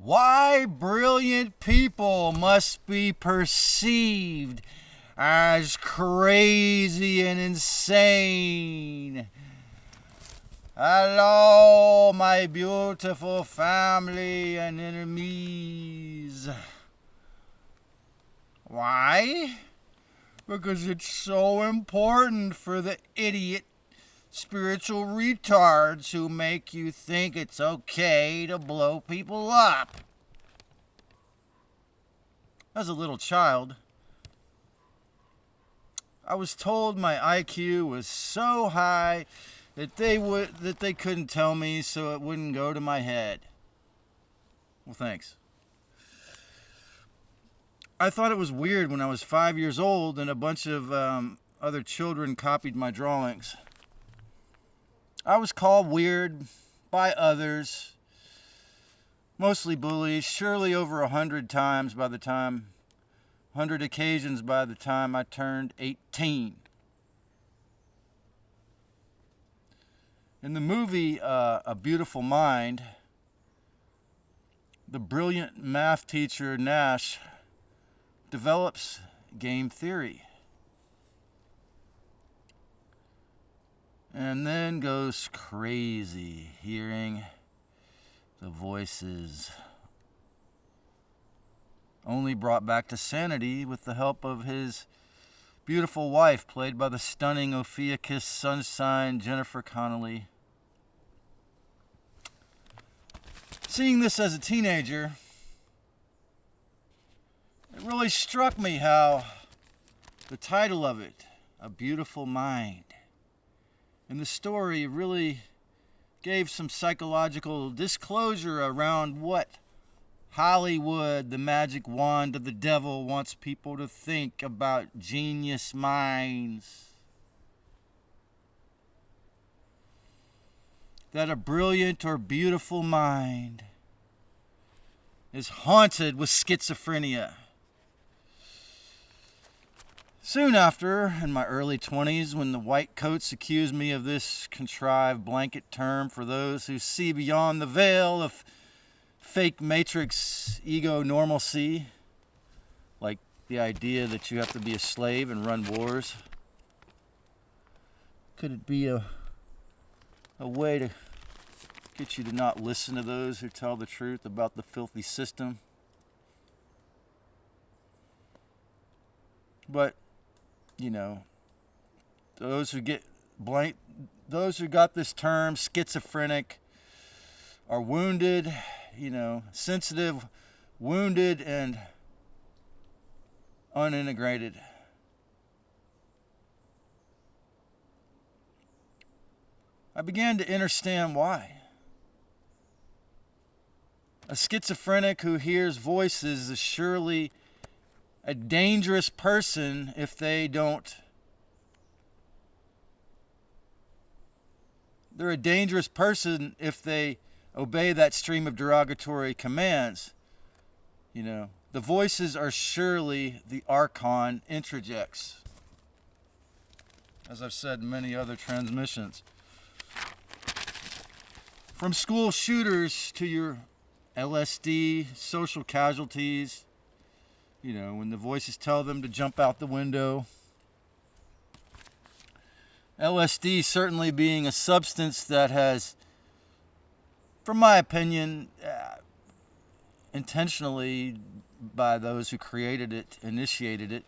Why brilliant people must be perceived as crazy and insane. Hello, my beautiful family and enemies. Why? Because it's so important for the idiot spiritual retards who make you think it's okay to blow people up. As a little child, I was told my IQ was so high that they couldn't tell me, so it wouldn't go to my head. Well, thanks. I thought it was weird when I was 5 years old and a bunch of other children copied my drawings. I was called weird by others, mostly bullies, surely over 100 occasions by the time I turned 18. In the movie A Beautiful Mind, the brilliant math teacher Nash develops game theory. And then goes crazy hearing the voices. Only brought back to sanity with the help of his beautiful wife, played by the stunning Ophiuchus Sunshine Jennifer Connelly. Seeing this as a teenager, it really struck me how the title of it, A Beautiful Mind, and the story really gave some psychological disclosure around what Hollywood, the magic wand of the devil, wants people to think about genius minds. That a brilliant or beautiful mind is haunted with schizophrenia. Soon after, in my early 20s, when the white coats accused me of this contrived blanket term for those who see beyond the veil of fake matrix ego normalcy, like the idea that you have to be a slave and run wars, could it be a way to get you to not listen to those who tell the truth about the filthy system? But you know, those who got this term schizophrenic are wounded, sensitive, wounded, and unintegrated. I began to understand why. A schizophrenic who hears voices is surely a dangerous person if they don't. They're a dangerous person if they obey that stream of derogatory commands. The voices are surely the Archon introjects, as I've said in many other transmissions. From school shooters to your LSD social casualties, when the voices tell them to jump out the window. LSD certainly being a substance that has, from my opinion, intentionally by those who created it, initiated it.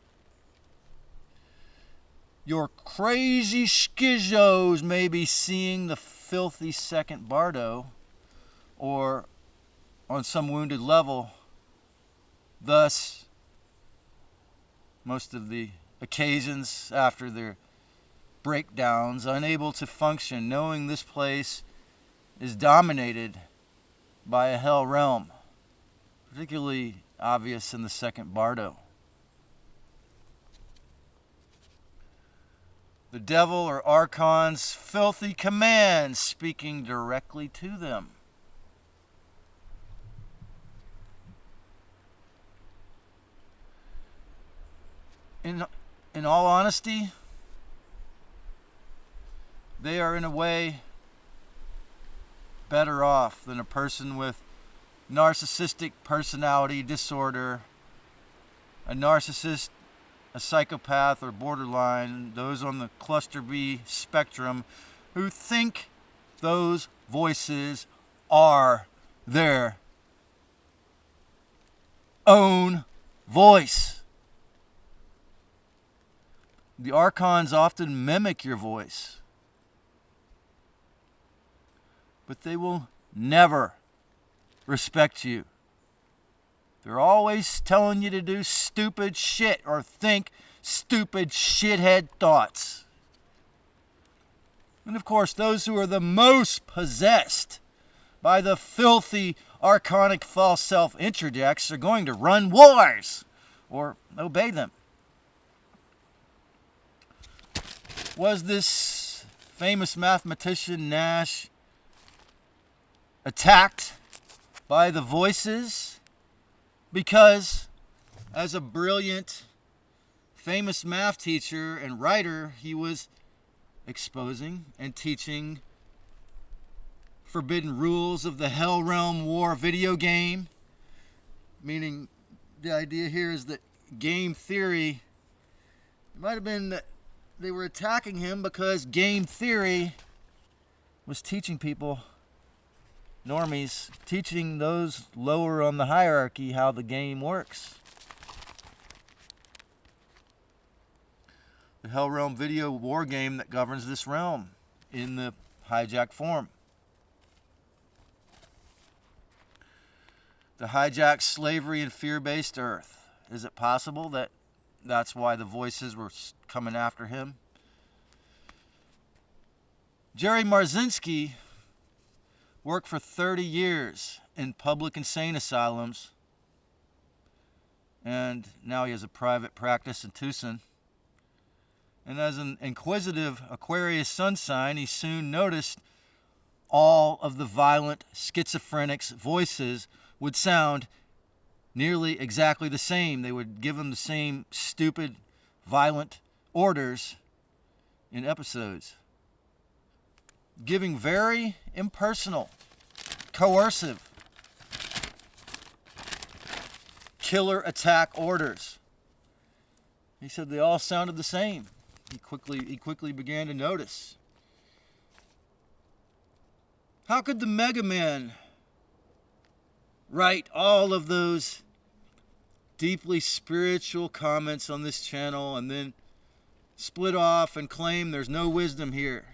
Your crazy schizos may be seeing the filthy second bardo, or on some wounded level, thus most of the occasions after their breakdowns, unable to function, knowing this place is dominated by a hell realm, particularly obvious in the second bardo. The devil or Archon's filthy commands speaking directly to them. In all honesty, they are in a way better off than a person with narcissistic personality disorder, a narcissist, a psychopath, or borderline, those on the cluster B spectrum who think those voices are their own voice. The Archons often mimic your voice, but they will never respect you. They're always telling you to do stupid shit or think stupid shithead thoughts. And of course, those who are the most possessed by the filthy, archonic false self introjects are going to run wars or obey them. Was this famous mathematician Nash attacked by the voices because, as a brilliant, famous math teacher and writer, he was exposing and teaching forbidden rules of the Hell Realm War video game? Meaning, the idea here is that game theory, it might have been that they were attacking him because game theory was teaching people, normies, teaching those lower on the hierarchy how the game works. The Hell Realm video war game that governs this realm in the hijacked form. The hijacked slavery and fear-based earth. Is it possible that that's why the voices were coming after him? Jerry Marzinski worked for 30 years in public insane asylums, and now he has a private practice in Tucson. And as an inquisitive Aquarius sun sign, he soon noticed all of the violent schizophrenics' voices would sound nearly exactly the same. They would give him the same stupid, violent orders in episodes. Giving very impersonal, coercive, killer attack orders. He said they all sounded the same. He quickly began to notice. How could the Mega Man write all of those deeply spiritual comments on this channel and then split off and claim there's no wisdom here?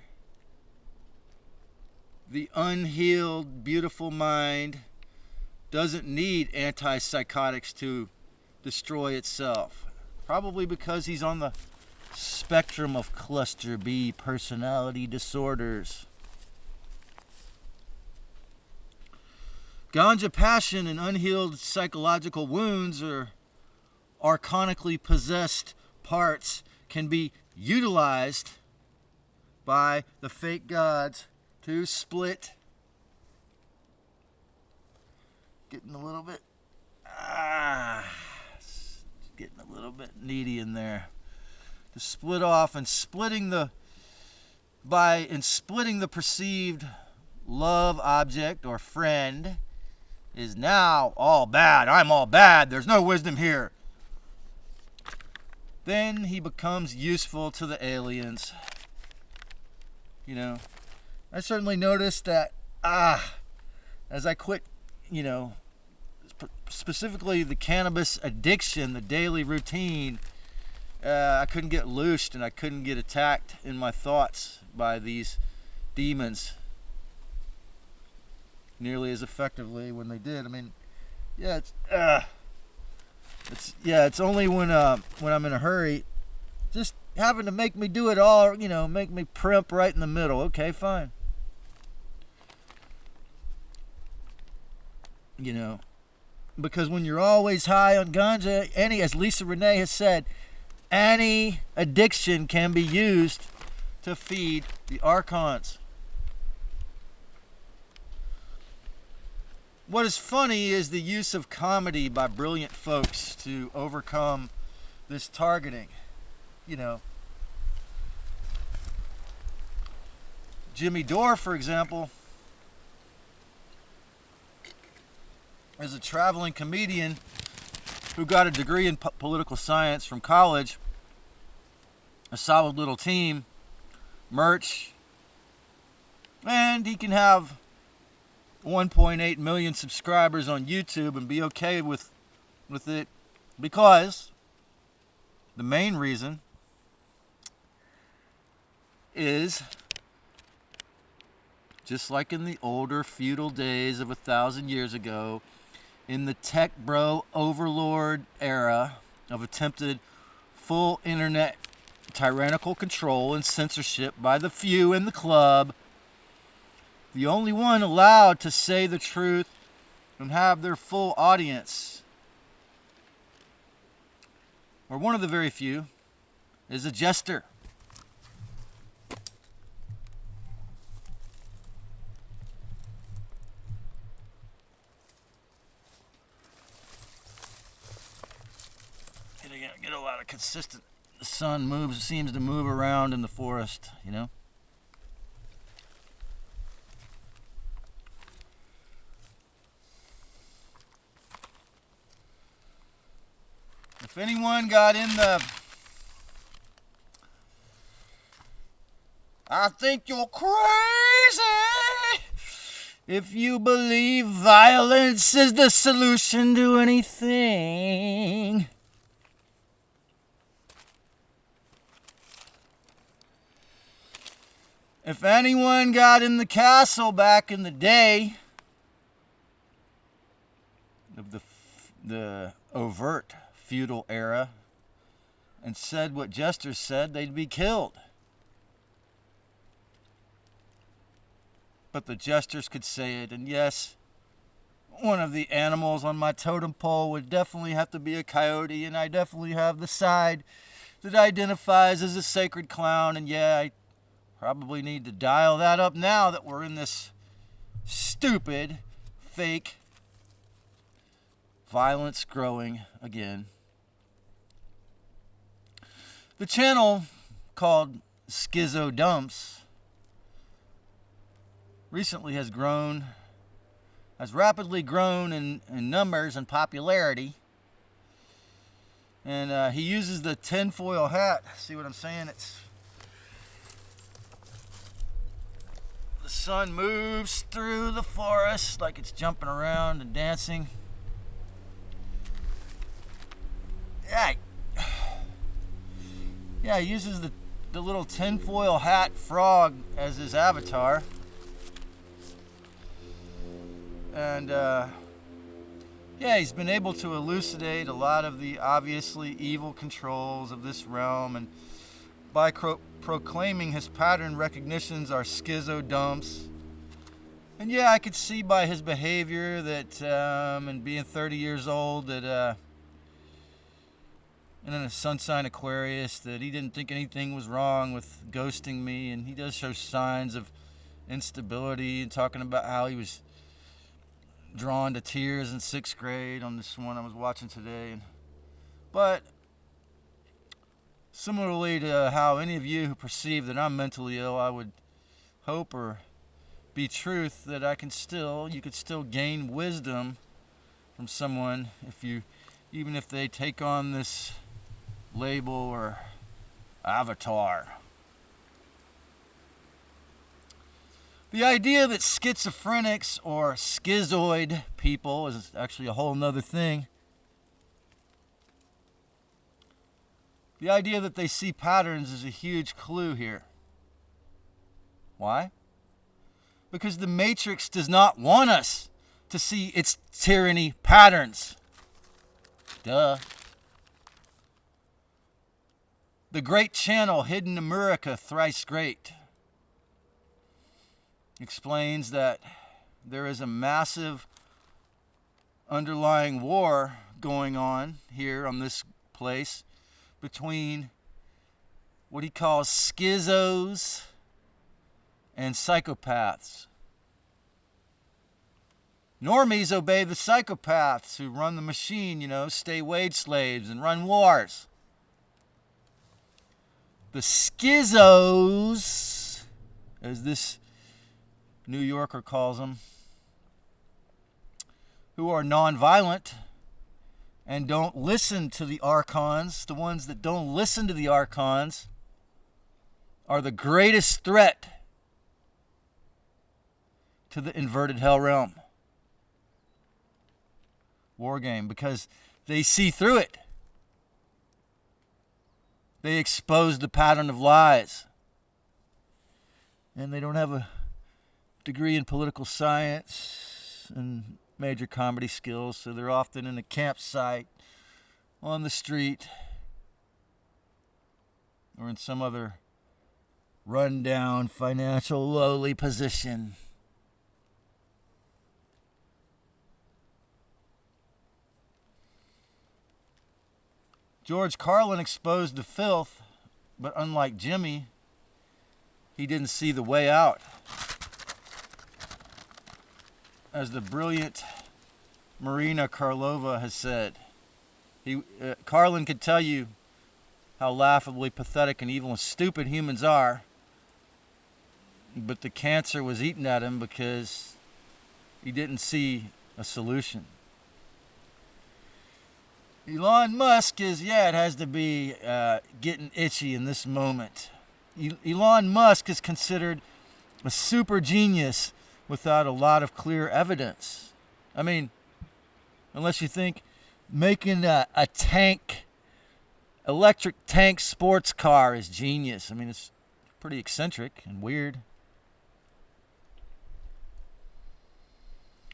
The unhealed, beautiful mind doesn't need antipsychotics to destroy itself. Probably because he's on the spectrum of cluster B personality disorders. Ganja passion and unhealed psychological wounds or archonically possessed parts can be utilized by the fake gods to split. Getting a little bit needy in there. To split off and splitting the perceived love object or friend is now all bad. I'm all bad. There's no wisdom here. Then he becomes useful to the aliens. You know, I certainly noticed that, as I quit, specifically the cannabis addiction, the daily routine, I couldn't get loosed and I couldn't get attacked in my thoughts by these demons nearly as effectively when they did. I mean, it's only when I'm in a hurry, just having to make me do it all, make me primp right in the middle. Okay, fine. Because when you're always high on ganja, as Lisa Renee has said, any addiction can be used to feed the Archons. What is funny is the use of comedy by brilliant folks to overcome this targeting. Jimmy Dore, for example, as a traveling comedian who got a degree in political science from college, a solid little team, merch, and he can have 1.8 million subscribers on YouTube and be okay with it, because the main reason is, just like in the older feudal days of 1,000 years ago, in the tech bro overlord era of attempted full internet tyrannical control and censorship by the few in the club, the only one allowed to say the truth and have their full audience, or one of the very few, is a jester. Get a lot of consistent. The sun seems to move around in the forest, you know. If anyone got in the "I think you're crazy if you believe violence is the solution to anything," if anyone got in the castle back in the day of the overt feudal era and said what jesters said, they'd be killed. But the jesters could say it, and yes, one of the animals on my totem pole would definitely have to be a coyote, and I definitely have the side that identifies as a sacred clown, and yeah, I probably need to dial that up now that we're in this stupid, fake violence growing again. The channel, called Schizodumpz, recently has rapidly grown in numbers and popularity. And he uses the tinfoil hat. See what I'm saying? The sun moves through the forest like it's jumping around and dancing. Yeah, he uses the little tinfoil hat frog as his avatar. And he's been able to elucidate a lot of the obviously evil controls of this realm, and by proclaiming his pattern recognitions are schizodumps. And yeah, I could see by his behavior that, and being 30 years old, that and in a sun sign Aquarius, that he didn't think anything was wrong with ghosting me, and he does show signs of instability, and talking about how he was drawn to tears in 6th grade on this one I was watching today. But similarly to how any of you who perceive that I'm mentally ill, I would hope or be truth that you could still gain wisdom from someone even if they take on this label or avatar. The idea that schizophrenics or schizoid people is actually a whole nother thing. The idea that they see patterns is a huge clue here. Why? Because the Matrix does not want us to see its tyranny patterns. Duh. The great channel Hidden AmuruKa, Thrice Great, explains that there is a massive underlying war going on here on this place between what he calls schizos and psychopaths. Normies obey the psychopaths who run the machine, stay wage slaves and run wars. The schizos, as this New Yorker calls them, who are nonviolent and don't listen to the Archons, the ones that don't listen to the Archons, are the greatest threat to the inverted hell realm. War game, because they see through it. They expose the pattern of lies. And they don't have a degree in political science and major comedy skills, so they're often in a campsite, on the street, or in some other rundown, financial, lowly position. George Carlin exposed the filth, but unlike Jimmy, he didn't see the way out. As the brilliant Marina Karlova has said, Carlin could tell you how laughably pathetic and evil and stupid humans are, but the cancer was eating at him because he didn't see a solution. Elon Musk is, it has to be getting itchy in this moment. Elon Musk is considered a super genius without a lot of clear evidence. I mean, unless you think making a electric tank sports car is genius. I mean, it's pretty eccentric and weird.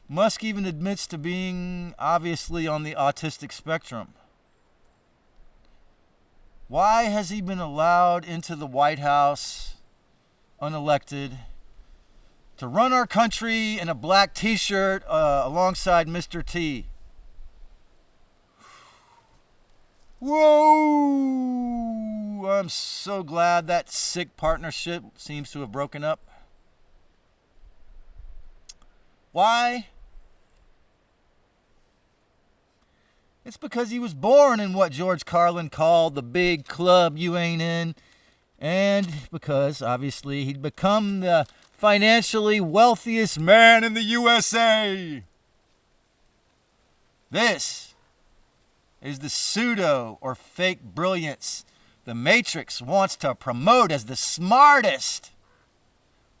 Musk even admits to being obviously on the autistic spectrum. Why has he been allowed into the White House, unelected, to run our country in a black t-shirt alongside Mr. T? Whoa! I'm so glad that sick partnership seems to have broken up. Why? It's because he was born in what George Carlin called the big club you ain't in, and because, obviously, he'd become the financially wealthiest man in the U.S.A. This is the pseudo or fake brilliance the Matrix wants to promote as the smartest.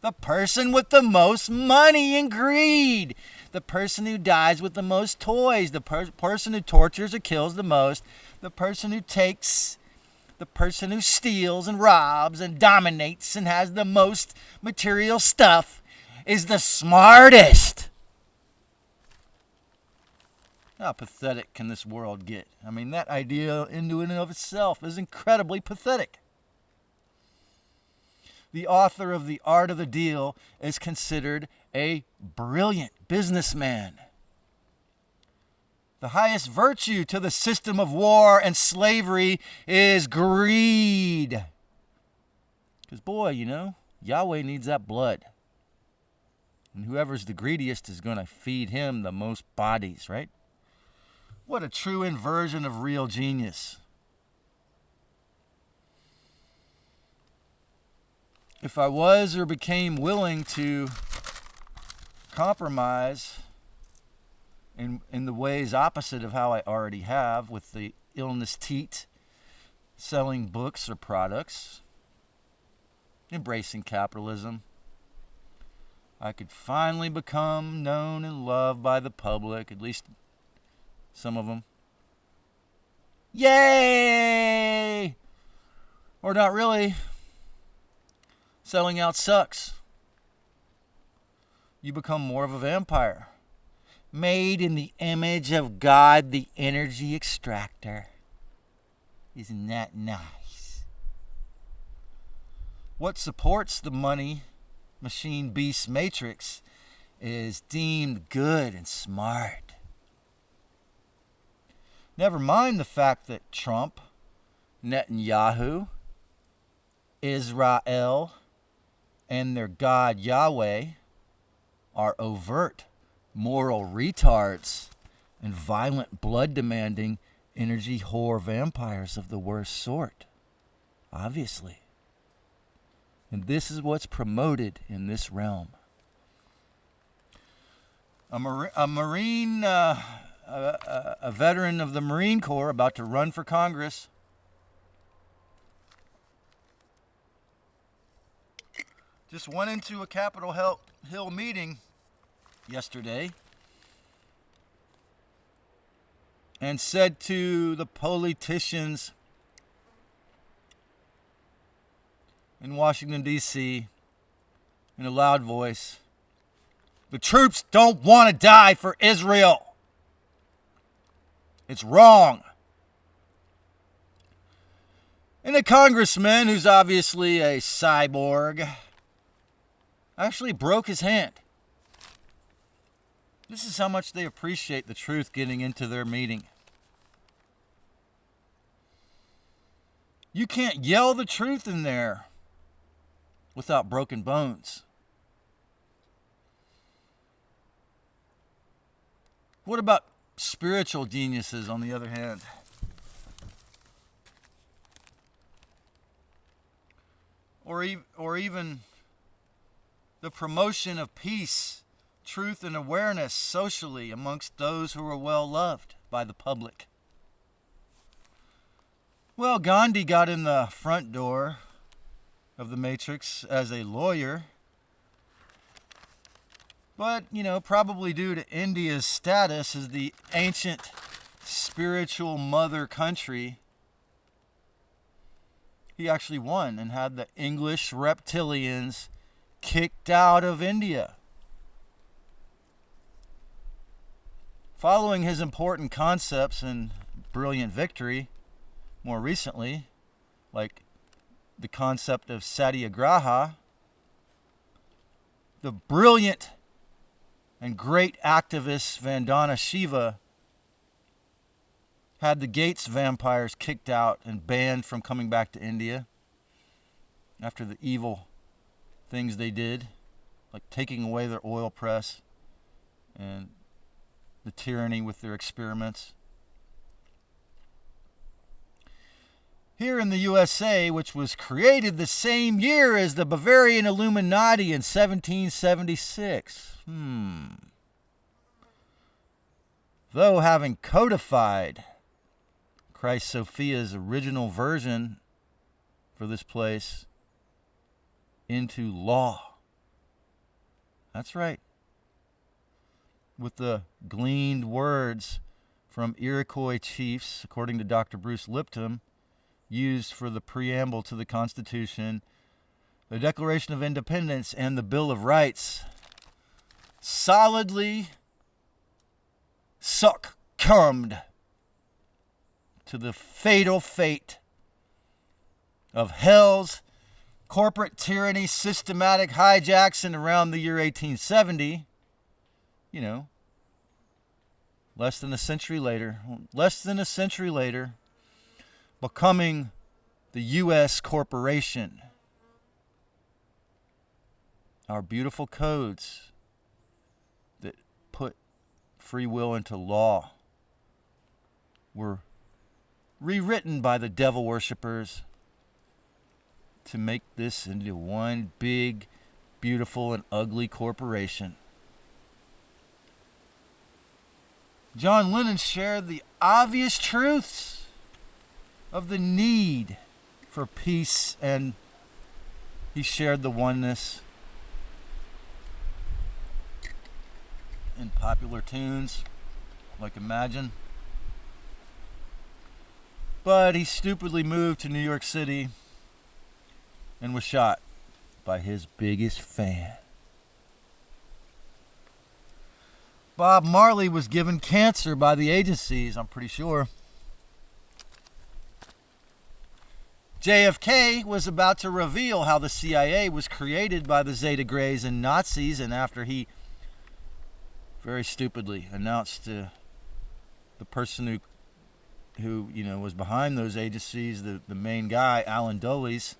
The person with the most money and greed. The person who dies with the most toys. The person who tortures or kills the most. The person who takes. The person who steals and robs and dominates and has the most material stuff is the smartest. How pathetic can this world get? I mean, that idea in and of itself is incredibly pathetic. The author of The Art of the Deal is considered a brilliant businessman. The highest virtue to the system of war and slavery is greed. Because, boy, Yahweh needs that blood. And whoever's the greediest is going to feed him the most bodies, right? What a true inversion of real genius. If I was or became willing to compromise in the ways opposite of how I already have with the illness teat, selling books or products, embracing capitalism, I could finally become known and loved by the public, at least some of them. Yay! Or not really. Selling out sucks. You become more of a vampire. Made in the image of God, the energy extractor. Isn't that nice? What supports the money machine beast matrix is deemed good and smart. Never mind the fact that Trump, Netanyahu, Israel, and their God Yahweh are overt, moral retards, and violent, blood-demanding, energy whore vampires of the worst sort. Obviously. And this is what's promoted in this realm. a veteran of the Marine Corps about to run for Congress, just went into a Capitol Hill meeting yesterday and said to the politicians in Washington, D.C., in a loud voice, the troops don't want to die for Israel. It's wrong. And a congressman, who's obviously a cyborg, actually broke his hand. This is how much they appreciate the truth getting into their meeting. You can't yell the truth in there without broken bones. What about spiritual geniuses, on the other hand? Or even the promotion of peace, truth, and awareness socially amongst those who are well loved by the public. Well, Ghandi got in the front door of the Matrix as a lawyer, but, probably due to India's status as the ancient spiritual mother country, he actually won and had the English reptilians kicked out of India. Following his important concepts and brilliant victory, more recently, like the concept of satyagraha, the brilliant and great activist Vandana Shiva had the Gates vampires kicked out and banned from coming back to India after the evil things they did, like taking away their oil press and the tyranny with their experiments. Here in the U.S.A., which was created the same year as the Bavarian Illuminati in 1776. Though having codified Christ Sophia's original version for this place into law. That's right. With the gleaned words from Iroquois chiefs, according to Dr. Bruce Lipton, used for the preamble to the Constitution, the Declaration of Independence, and the Bill of Rights, solidly succumbed to the fatal fate of hell's corporate tyranny, systematic hijacks, and around the year 1870, less than a century later, becoming the U.S. corporation. Our beautiful codes that put free will into law were rewritten by the devil worshippers to make this into one big, beautiful, and ugly corporation. John Lennon shared the obvious truths of the need for peace, and he shared the oneness in popular tunes like Imagine. But he stupidly moved to New York City and was shot by his biggest fan. Bob Marley was given cancer by the agencies, I'm pretty sure. JFK was about to reveal how the CIA was created by the Zeta Greys and Nazis, and after he very stupidly announced to the person who was behind those agencies, the main guy, Alan Dulles,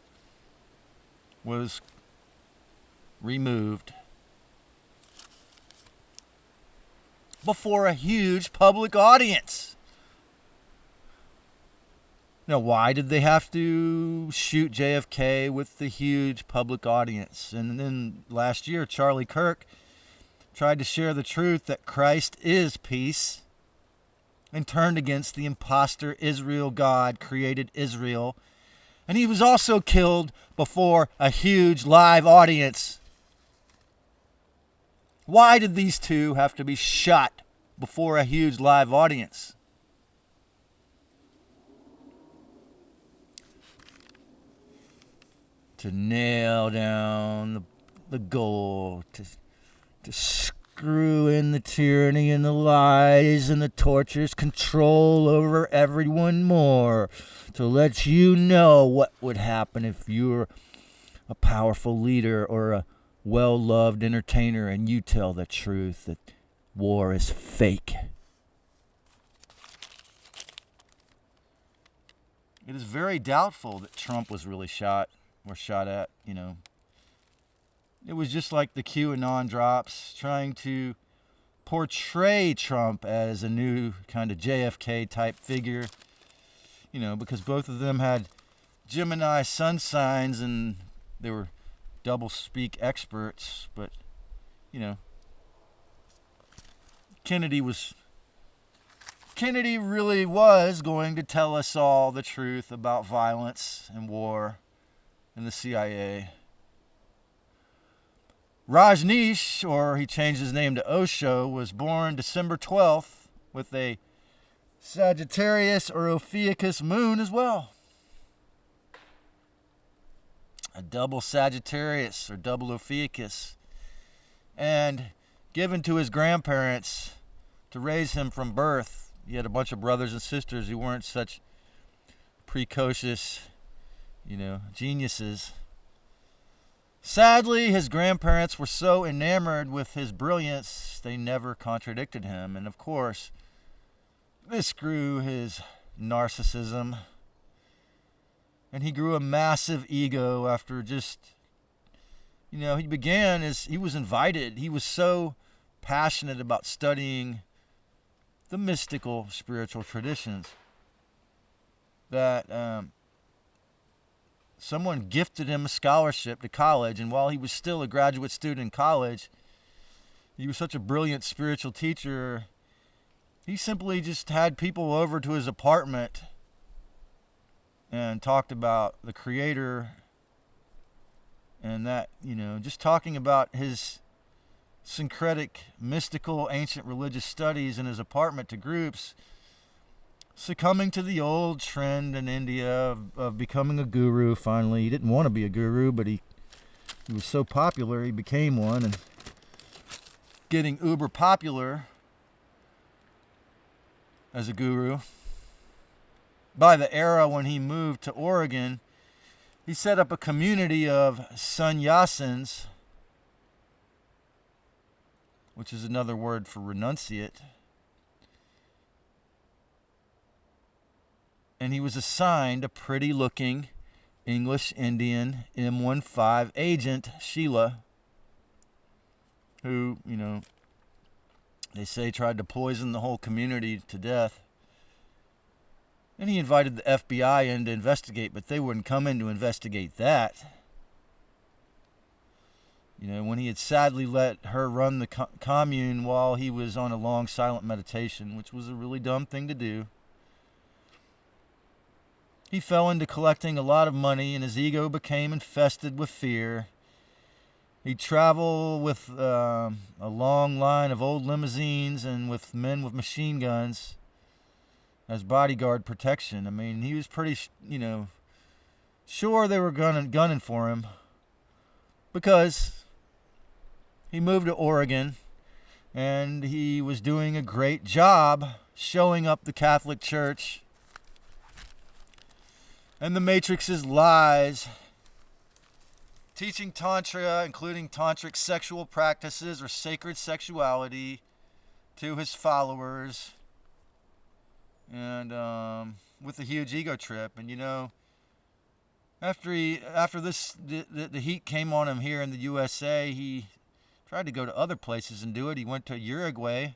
was removed before a huge public audience. Now, why did they have to shoot JFK with the huge public audience? And then last year, Charlie Kirk tried to share the truth that Christ is peace, and turned against the imposter Israel God created Israel. And he was also killed before a huge live audience. Why did these two have to be shot before a huge live audience? To nail down the goal, to screw in the tyranny and the lies and the tortures, control over everyone more, to let you know what would happen if you're a powerful leader or a well-loved entertainer and you tell the truth that war is fake. It is very doubtful that Trump was really shot at, you know. It was just like the QAnon drops trying to portray Trump as a new kind of JFK type figure, you know, because both of them had Gemini sun signs and they were double speak experts. But, you know, Kennedy really was going to tell us all the truth about violence and war and the CIA. Rajneesh, or he changed his name to Osho, was born December 12th with a Sagittarius or Ophiuchus moon as well. A double Sagittarius or double Ophiuchus. And given to his grandparents to raise him from birth. He had a bunch of brothers and sisters who weren't such precocious, you know, geniuses. Sadly, his grandparents were so enamored with his brilliance, they never contradicted him. And of course, this grew his narcissism. And he grew a massive ego after just, you know, he was invited. He was so passionate about studying the mystical spiritual traditions that someone gifted him a scholarship to college, and while he was still a graduate student in college, he was such a brilliant spiritual teacher, he simply just had people over to his apartment and talked about the Creator and that, you know, just talking about his syncretic, mystical, ancient religious studies in his apartment to groups, succumbing to the old trend in India of becoming a guru finally. He didn't want to be a guru, but he was so popular, he became one, and getting uber popular as a guru. By the era when he moved to Oregon, he set up a community of sannyasins, which is another word for renunciate. And he was assigned a pretty-looking English Indian M15 agent, Sheila, who, you know, they say tried to poison the whole community to death. And he invited the FBI in to investigate, but they wouldn't come in to investigate that. You know, when he had sadly let her run the commune while he was on a long silent meditation, which was a really dumb thing to do. He fell into collecting a lot of money, and his ego became infested with fear. He'd travel with a long line of old limousines and with men with machine guns as bodyguard protection. I mean, he was pretty, you know, sure they were gunning for him because he moved to Oregon and he was doing a great job showing up the Catholic Church and the Matrix's lies, teaching Tantra, including tantric sexual practices or sacred sexuality, to his followers, and with a huge ego trip. And you know, after the heat came on him here in the U.S.A., he tried to go to other places and do it. He went to Uruguay,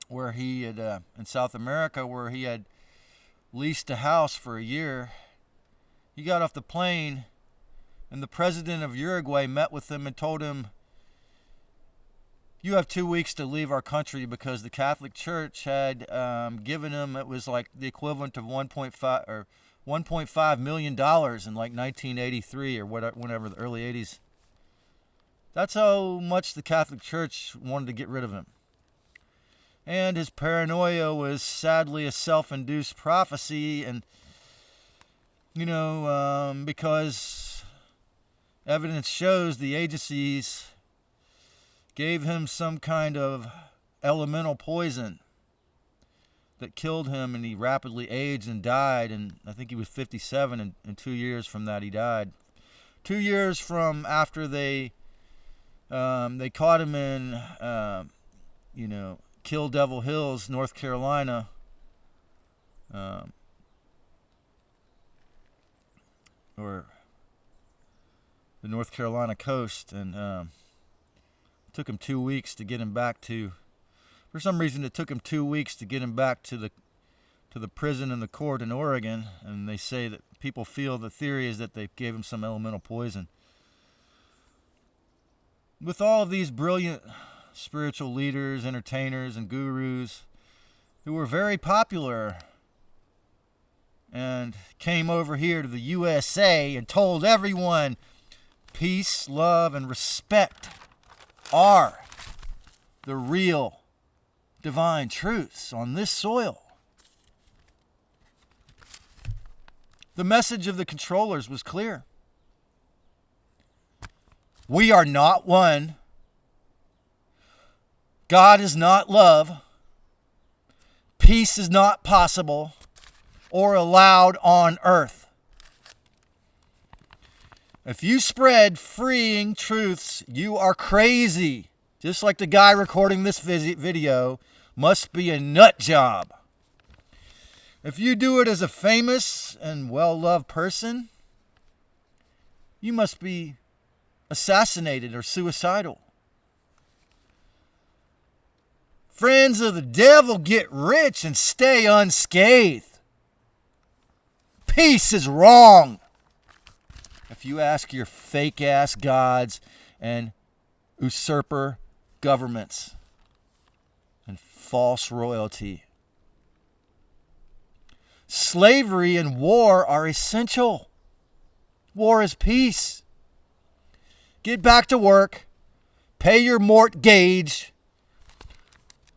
where he had in South America, where he had leased a house for a year. He got off the plane, and the president of Uruguay met with him and told him, you have 2 weeks to leave our country, because the Catholic Church had given him, it was like the equivalent of $1.5 million in like 1983 or whenever, the early 80s. That's how much the Catholic Church wanted to get rid of him. And his paranoia was sadly a self-induced prophecy, and because evidence shows the agencies gave him some kind of elemental poison that killed him, and he rapidly aged and died. And I think he was 57, and 2 years from that he died. 2 years from after they caught him in, Kill Devil Hills, North Carolina. Or the North Carolina coast, and took him 2 weeks to get him back to. For some reason, it took him 2 weeks to get him back to the prison and the court in Oregon, and they say that people feel, the theory is that they gave him some elemental poison. With all of these brilliant spiritual leaders, entertainers, and gurus who were very popular and came over here to the U.S.A. and told everyone peace, love, and respect are the real divine truths on this soil. The message of the controllers was clear. We are not one. God is not love. Peace is not possible or allowed on earth. If you spread freeing truths, you are crazy. Just like the guy recording this video must be a nut job. If you do it as a famous and well-loved person, you must be assassinated or suicidal. Friends of the devil get rich and stay unscathed. Peace is wrong. If you ask your fake-ass gods and usurper governments and false royalty. Slavery and war are essential. War is peace. Get back to work. Pay your mortgage.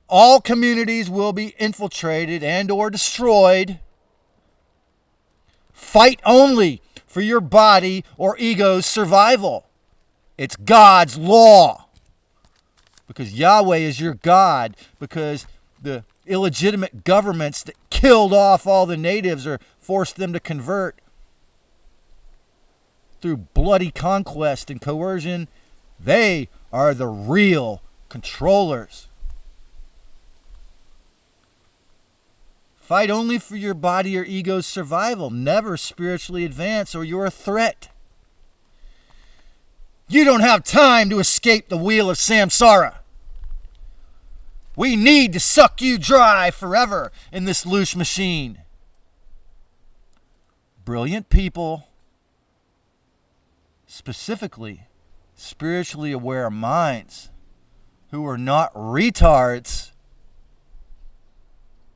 All communities will be infiltrated and or destroyed. Fight only for your body or ego's survival. It's God's law. Because Yahweh is your God. Because the illegitimate governments that killed off all the natives or forced them to convert through bloody conquest and coercion, they are the real controllers. Fight only for your body or ego's survival. Never spiritually advance or you're a threat. You don't have time to escape the wheel of samsara. We need to suck you dry forever in this loose machine. Brilliant people, specifically spiritually aware minds who are not retards,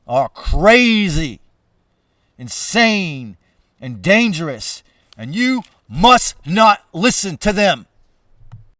are crazy, insane, and dangerous, and you must not listen to them.